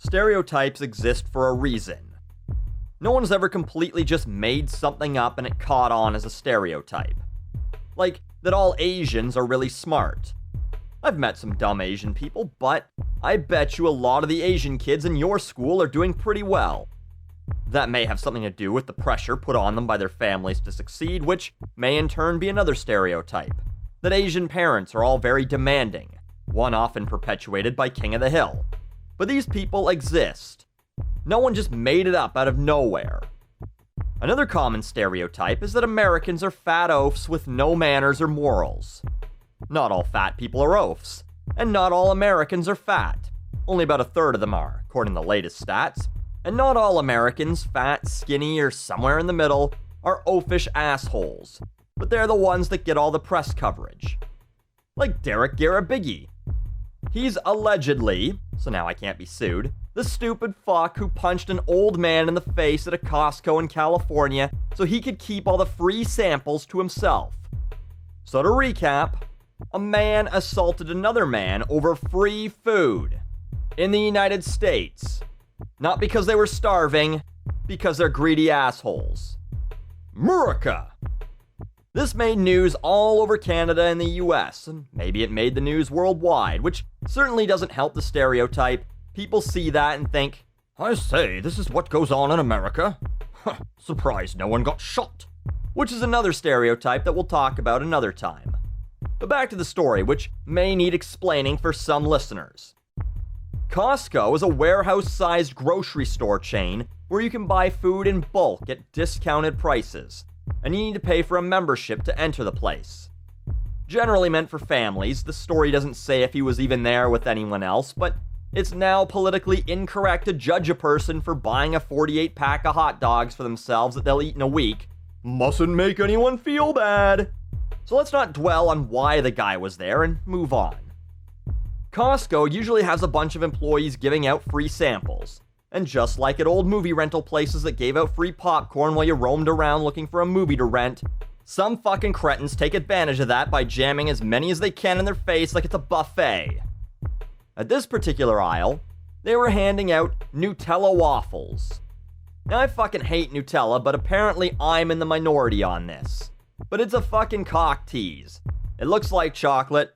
Stereotypes exist for a reason. No one's ever completely just made something up and it caught on as a stereotype. Like, that all Asians are really smart. I've met some dumb Asian people, but I bet you a lot of the Asian kids in your school are doing pretty well. That may have something to do with the pressure put on them by their families to succeed, which may in turn be another stereotype. That Asian parents are all very demanding, one often perpetuated by King of the Hill. But these people exist. No one just made it up out of nowhere. Another common stereotype is that Americans are fat oafs with no manners or morals. Not all fat people are oafs, and not all Americans are fat. Only about a third of them are, according to the latest stats. And not all Americans, fat, skinny, or somewhere in the middle, are oafish assholes. But they're the ones that get all the press coverage. Like Derek Garabiggy. He's allegedly, so now I can't be sued, the stupid fuck who punched an old man in the face at a Costco in California so he could keep all the free samples to himself. So to recap, a man assaulted another man over free food in the United States. Not because they were starving, because they're greedy assholes. America! This made news all over Canada and the US, and maybe it made the news worldwide, which certainly doesn't help the stereotype. People see that and think, I say, this is what goes on in America. Surprised no one got shot. Which is another stereotype that we'll talk about another time. But back to the story, which may need explaining for some listeners. Costco is a warehouse-sized grocery store chain where you can buy food in bulk at discounted prices, and you need to pay for a membership to enter the place. Generally meant for families, the story doesn't say if he was even there with anyone else, but it's now politically incorrect to judge a person for buying a 48-pack of hot dogs for themselves that they'll eat in a week. Mustn't make anyone feel bad. So let's not dwell on why the guy was there and move on. Costco usually has a bunch of employees giving out free samples. And just like at old movie rental places that gave out free popcorn while you roamed around looking for a movie to rent, some fucking cretins take advantage of that by jamming as many as they can in their face like it's a buffet. At this particular aisle, they were handing out Nutella waffles. Now I fucking hate Nutella, but apparently I'm in the minority on this. But it's a fucking cock tease. It looks like chocolate,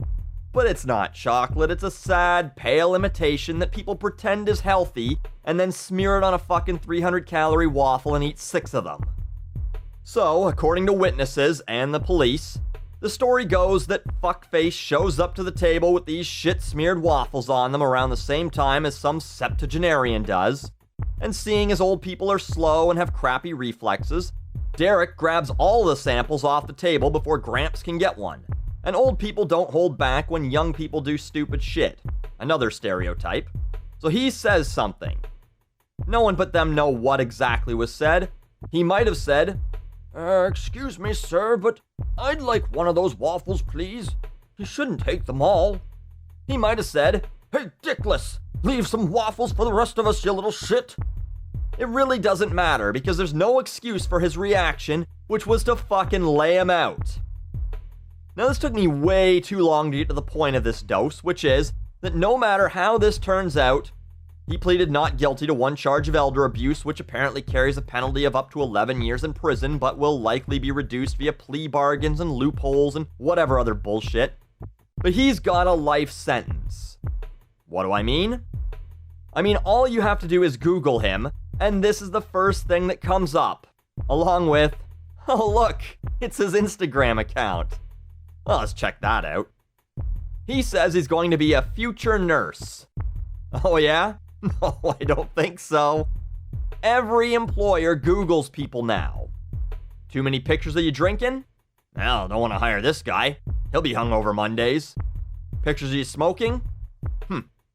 but it's not chocolate. It's a sad, pale imitation that people pretend is healthy and then smear it on a fucking 300-calorie waffle and eat 6 of them. So, according to witnesses and the police, the story goes that fuckface shows up to the table with these shit-smeared waffles on them around the same time as some septuagenarian does, and seeing as old people are slow and have crappy reflexes, Derek grabs all the samples off the table before Gramps can get one. And old people don't hold back when young people do stupid shit. Another stereotype. So he says something. No one but them know what exactly was said. He might have said, excuse me, sir, but I'd like one of those waffles, please. You shouldn't take them all. He might have said, hey, dickless, leave some waffles for the rest of us, you little shit. It really doesn't matter because there's no excuse for his reaction, which was to fucking lay him out. Now this took me way too long to get to the point of this dose, which is that no matter how this turns out, he pleaded not guilty to one charge of elder abuse, which apparently carries a penalty of up to 11 years in prison, but will likely be reduced via plea bargains and loopholes and whatever other bullshit. But he's got a life sentence. What do I mean? I mean, all you have to do is Google him, and this is the first thing that comes up. Along with, oh look, it's his Instagram account. Well, let's check that out. He says he's going to be a future nurse. Oh yeah? No, I don't think so. Every employer Googles people now. Too many pictures of you drinking? Well, don't want to hire this guy. He'll be hungover Mondays. Pictures of you smoking?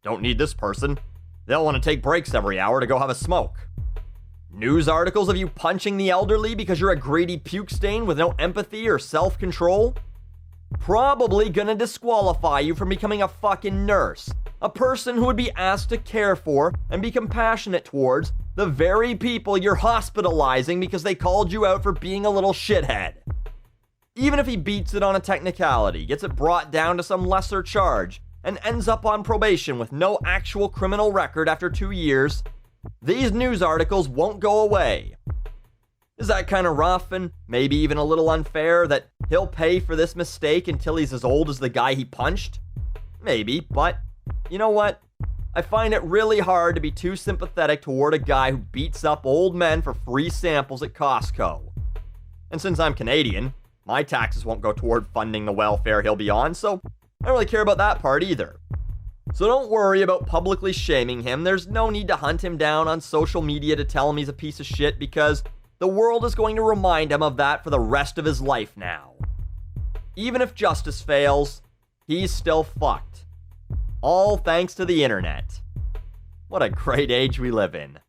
Don't need this person. They'll want to take breaks every hour to go have a smoke. News articles of you punching the elderly because you're a greedy puke stain with no empathy or self-control? Probably gonna disqualify you from becoming a fucking nurse. A person who would be asked to care for and be compassionate towards the very people you're hospitalizing because they called you out for being a little shithead. Even if he beats it on a technicality, gets it brought down to some lesser charge, and ends up on probation with no actual criminal record after 2 years, these news articles won't go away. Is that kind of rough and maybe even a little unfair that he'll pay for this mistake until he's as old as the guy he punched? Maybe, but you know what? I find it really hard to be too sympathetic toward a guy who beats up old men for free samples at Costco. And since I'm Canadian, my taxes won't go toward funding the welfare he'll be on, so I don't really care about that part either. So don't worry about publicly shaming him. There's no need to hunt him down on social media to tell him he's a piece of shit, because the world is going to remind him of that for the rest of his life now. Even if justice fails, he's still fucked. All thanks to the internet. What a great age we live in.